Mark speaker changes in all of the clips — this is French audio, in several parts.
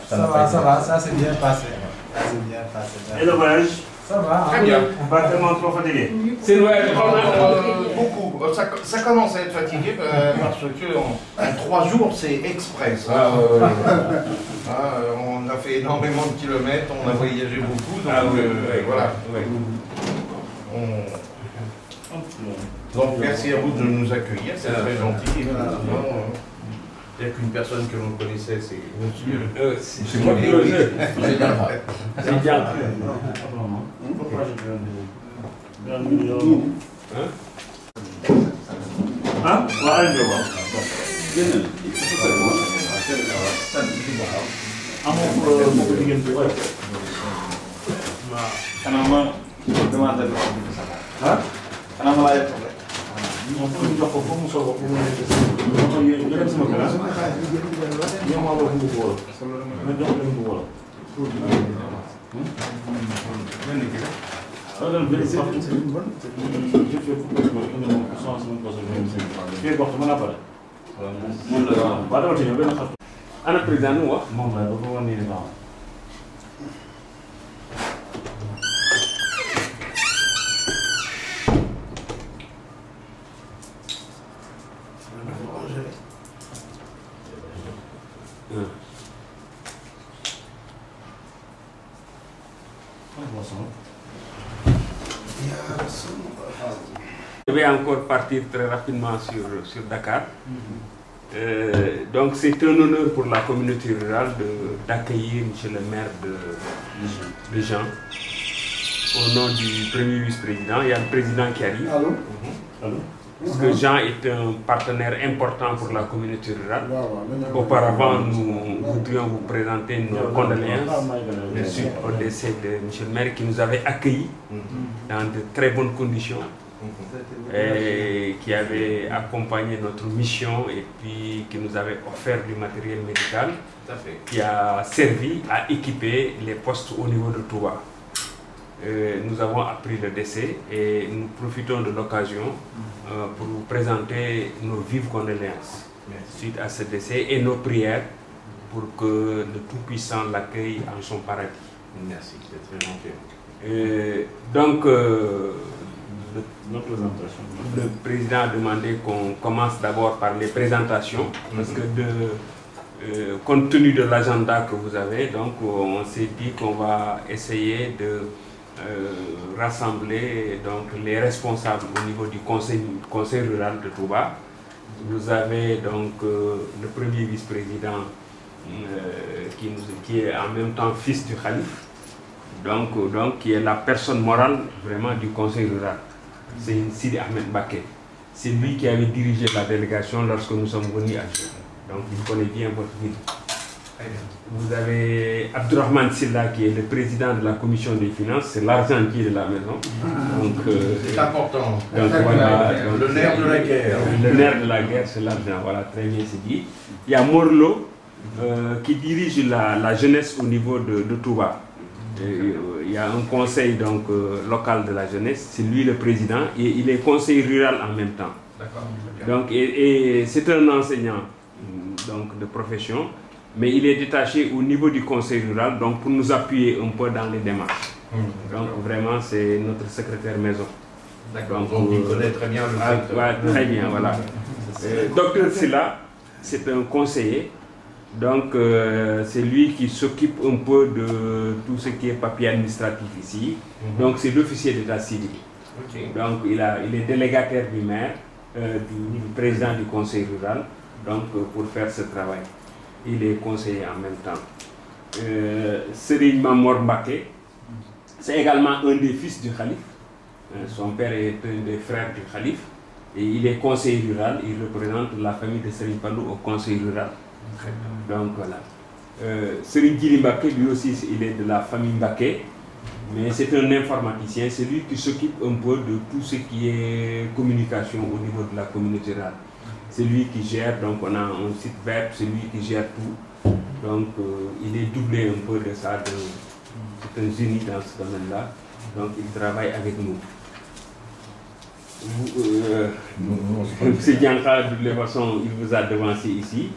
Speaker 1: Ça va, ça s'est bien passé. Ça s'est bien passé.
Speaker 2: Et le voyage?
Speaker 1: Ça va.
Speaker 3: Très bien.
Speaker 2: Pas tellement trop fatigué.
Speaker 3: C'est vrai, beaucoup. Ça commence à être fatigué parce que en 3 jours, c'est express. On a fait énormément de kilomètres, on a voyagé beaucoup, donc voilà. Donc merci à vous de nous accueillir, c'est très gentil. Il n'y a qu'une personne que l'on connaissait, c'est monsieur.
Speaker 4: C'est moi qui le sais. C'est bien.
Speaker 2: Pourquoi je viens de... Hein? Ouais, je vois.
Speaker 4: Ana président nu wax
Speaker 2: moom la dafa wane ni waaw.
Speaker 4: Je vais encore partir très rapidement sur Dakar. Donc c'est un honneur pour la communauté rurale d'accueillir M. le maire de Jean. Au nom du premier vice-président, il y a le président qui arrive.
Speaker 1: Allô?
Speaker 2: Allô?
Speaker 4: Parce que Jean est un partenaire important pour la communauté rurale. Auparavant, nous voudrions vous présenter nos condoléances suite au décès de M. le maire qui nous avait accueillis dans de très bonnes conditions et qui avait accompagné notre mission et puis qui nous avait offert du matériel médical qui a servi à équiper les postes au niveau de Touba. Nous avons appris le décès et nous profitons de l'occasion pour vous présenter nos vives condoléances suite à ce décès et nos prières pour que le Tout-Puissant l'accueille en son paradis.
Speaker 3: Merci, c'est très gentil.
Speaker 4: Donc,
Speaker 2: Notre présentation.
Speaker 4: le président a demandé qu'on commence d'abord par les présentations parce que compte tenu de l'agenda que vous avez, donc on s'est dit qu'on va essayer de rassembler donc les responsables au niveau du conseil rural de Touba. Vous avez donc le premier vice-président qui est en même temps fils du Khalif, donc qui est la personne morale vraiment du conseil rural. C'est Sidi Ahmed Baké. C'est lui qui avait dirigé la délégation lorsque nous sommes venus à Jean. Donc il connaît bien votre ville. Vous avez Abdourahmane Silla qui est le président de la commission des finances, c'est l'argentier de la maison.
Speaker 3: C'est important.
Speaker 4: Donc, voilà,
Speaker 3: le nerf de la guerre.
Speaker 4: Le nerf de la guerre, c'est l'argent. Voilà, très bien c'est dit. Il y a Morlo qui dirige la jeunesse au niveau de Touba. Il y a un conseil donc, local de la jeunesse, c'est lui le président et il est conseiller rural en même temps. Donc, et c'est un enseignant donc, de profession, mais il est détaché au niveau du conseil rural donc pour nous appuyer un peu dans les démarches. Donc vraiment c'est notre secrétaire maison.
Speaker 3: Donc il connaît très bien le secteur.
Speaker 4: Très bien, voilà. Docteur Silla, c'est un conseiller. Donc c'est lui qui s'occupe un peu de tout ce qui est papier administratif ici. Donc c'est l'officier d'état civil. Donc il est délégataire du maire, du président du conseil rural, donc pour faire ce travail. Il est conseiller en même temps. Serigne Mamor Mbaké, c'est également un des fils du Khalif. Son père est un des frères du Khalif. Et il est conseiller rural, il représente la famille de Serigne Fallou au conseil rural. Donc voilà. Serigne Djili Mbaké, lui aussi, il est de la famille Mbaké. Mais c'est un informaticien, c'est lui qui s'occupe un peu de tout ce qui est communication au niveau de la communauté rurale. C'est lui qui gère, donc on a un site web, c'est lui qui gère tout. Donc il est doublé un peu de ça, c'est un génie dans ce domaine-là. Donc il travaille avec nous. M. Dianka, de toute façon, il vous a devancé ici.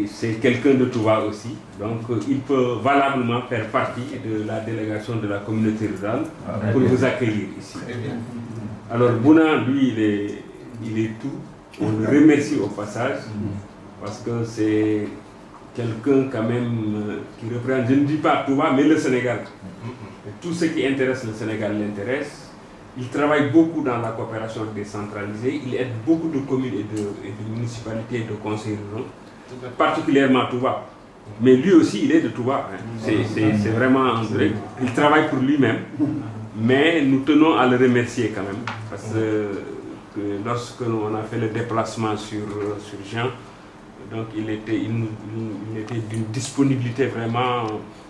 Speaker 4: C'est quelqu'un de Touba aussi. Donc, il peut valablement faire partie de la délégation de la communauté rurale pour vous accueillir ici. Alors, Bouna, lui, il est tout. On le remercie au passage parce que c'est quelqu'un quand même qui représente, je ne dis pas Touba, mais le Sénégal. Tout ce qui intéresse le Sénégal l'intéresse. Il travaille beaucoup dans la coopération décentralisée. Il aide beaucoup de communes et de municipalités et de conseils ruraux, particulièrement Touba. Mais lui aussi, il est de Touba. Hein. C'est vraiment André. Il travaille pour lui-même. Mais nous tenons à le remercier quand même. Parce que lorsque on a fait le déplacement sur Jean, donc il était d'une disponibilité vraiment.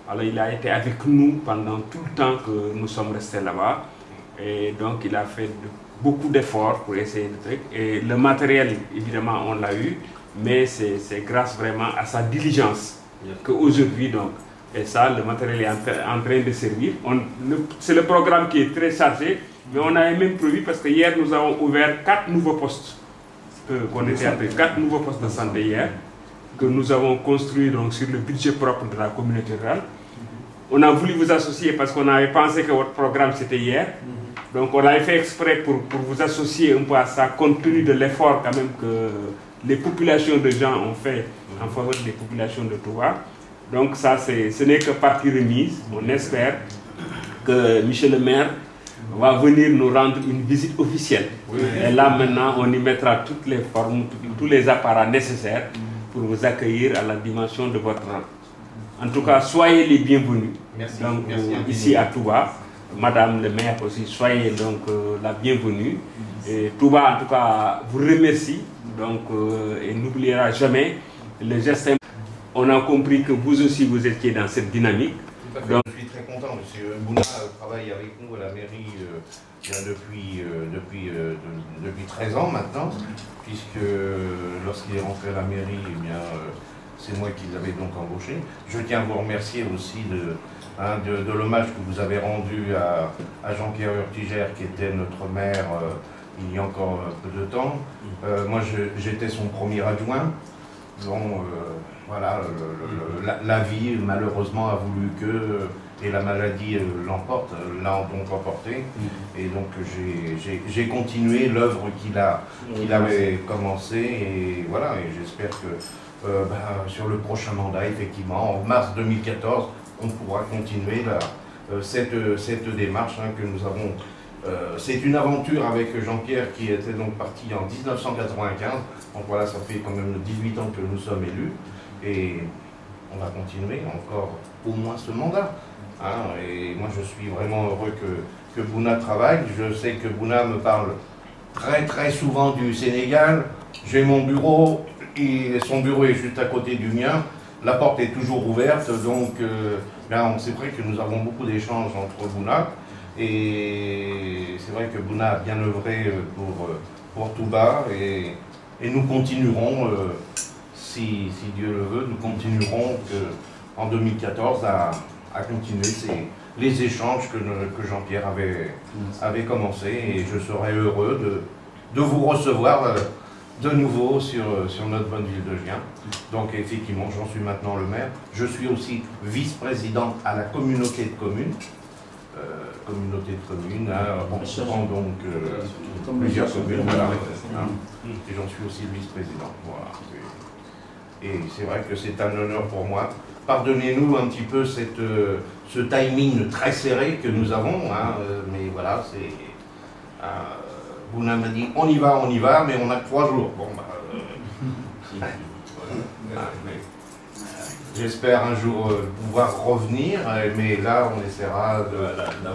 Speaker 4: Alors il a été avec nous pendant tout le temps que nous sommes restés là-bas. Et donc il a fait beaucoup d'efforts pour essayer de trucs. Et le matériel, évidemment, on l'a eu. Mais c'est grâce vraiment à sa diligence qu'aujourd'hui, donc, et ça, le matériel est en train de servir. C'est le programme qui est très chargé, mais on a même prévu, parce que hier, nous avons ouvert 4 nouveaux postes, qu'on était après 4 nouveaux postes de santé hier, que nous avons construits donc, sur le budget propre de la communauté rurale. On a voulu vous associer parce qu'on avait pensé que votre programme c'était hier. Donc on avait fait exprès pour vous associer un peu à ça, compte tenu de l'effort quand même que les populations de gens ont fait en faveur des populations de Touba. Donc ça, ce n'est que partie remise. On espère que Michel le maire va venir nous rendre une visite officielle. Oui. Et là maintenant, on y mettra toutes les formes, tous les appareils nécessaires pour vous accueillir à la dimension de votre rang. En tout cas, soyez les bienvenus. Merci. Donc, ici à Touba. Madame le maire aussi, soyez donc la bienvenue. Et Touba, en tout cas, vous remercie. Donc, et n'oubliera jamais le geste. On a compris que vous aussi, vous étiez dans cette dynamique.
Speaker 3: Donc, je suis très content. M. Bouna travaille avec nous à la mairie depuis 13 ans maintenant, puisque lorsqu'il est rentré à la mairie, eh bien, c'est moi qui l'avais donc embauché. Je tiens à vous remercier aussi de l'hommage que vous avez rendu à Jean-Pierre Urtigère, qui était notre maire il y a encore un peu de temps. Moi, j'étais son premier adjoint. Bon, voilà, la vie, malheureusement, a voulu que, et la maladie l'emporte, l'a donc emporté. Et donc, j'ai continué l'œuvre qu'il avait commencée. Et voilà, et j'espère que sur le prochain mandat, effectivement, en mars 2014, on pourra continuer cette démarche que nous avons. C'est une aventure avec Jean-Pierre qui était donc parti en 1995. Donc voilà, ça fait quand même 18 ans que nous sommes élus. Et on va continuer encore au moins ce mandat. Et moi, je suis vraiment heureux que Bouna travaille. Je sais que Bouna me parle très souvent du Sénégal. J'ai mon bureau, et son bureau est juste à côté du mien. La porte est toujours ouverte, donc c'est vrai que nous avons beaucoup d'échanges entre Bouna. Et c'est vrai que Bouna a bien œuvré pour Touba. Et nous continuerons, si Dieu le veut, nous continuerons en 2014 à continuer les échanges que Jean-Pierre avait commencé. Et je serai heureux de vous recevoir de nouveau sur notre bonne ville de Gien. Donc effectivement, j'en suis maintenant le maire. Je suis aussi vice-président à la communauté de communes. On prend donc plusieurs communes. Voilà, et j'en suis aussi vice-président. Voilà. Et c'est vrai que c'est un honneur pour moi. Pardonnez-nous un petit peu ce timing très serré que nous avons, mais voilà, c'est... Bouna m'a dit on y va, mais on a que 3 jours. Bon, j'espère un jour pouvoir revenir, mais là on essaiera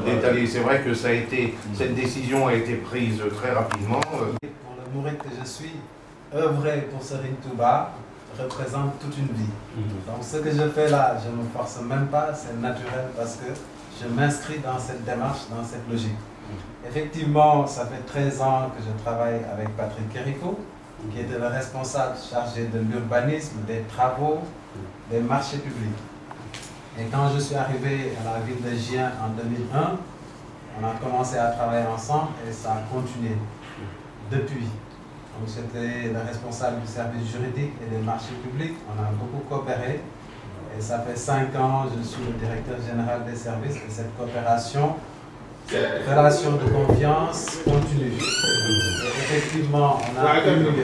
Speaker 3: d'étaler. C'est vrai que cette décision a été prise très rapidement.
Speaker 1: Pour le mouride que je suis, œuvrer pour Serigne Touba représente toute une vie. Donc ce que je fais là, je ne me force même pas, c'est naturel parce que je m'inscris dans cette démarche, dans cette logique. Effectivement, ça fait 13 ans que je travaille avec Patrick Kéricot, qui était le responsable chargé de l'urbanisme, des travaux, des marchés publics. Et quand je suis arrivé à la ville de Gien en 2001, on a commencé à travailler ensemble et ça a continué. depuis. Donc j'étais le responsable du service juridique et des marchés publics. On a beaucoup coopéré. Et ça fait 5 ans, je suis le directeur général des services. Et cette coopération, cette relation de confiance continue. Et effectivement, on a eu...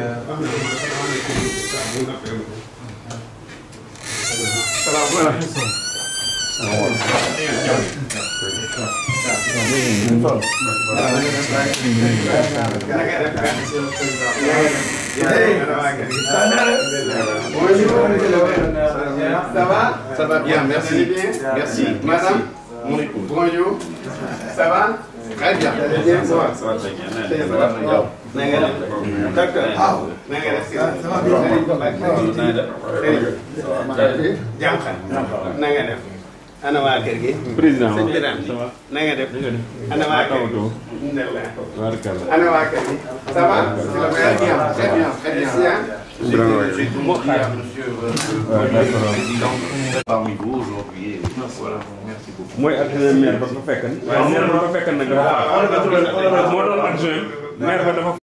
Speaker 3: Ça va bien, merci. Merci. Madame, mon épouse. Bonjour. Ça va? Très bien. Ça va très bien. Docteur. Ana waa kër gi.
Speaker 4: président
Speaker 3: sëñ bi daal na nga def. ana waa kër gi. ana waa kër gi. ça va. très bien, très bien, très bien. J'ai tout dit à monsieur le président parmi vous aujourd'hui. Voilà, merci beaucoup.
Speaker 4: mooy adjoint maire ba fa fekkan. waaw maire ba fa fekkan nag dafa moo doon adjoint maire ba dafa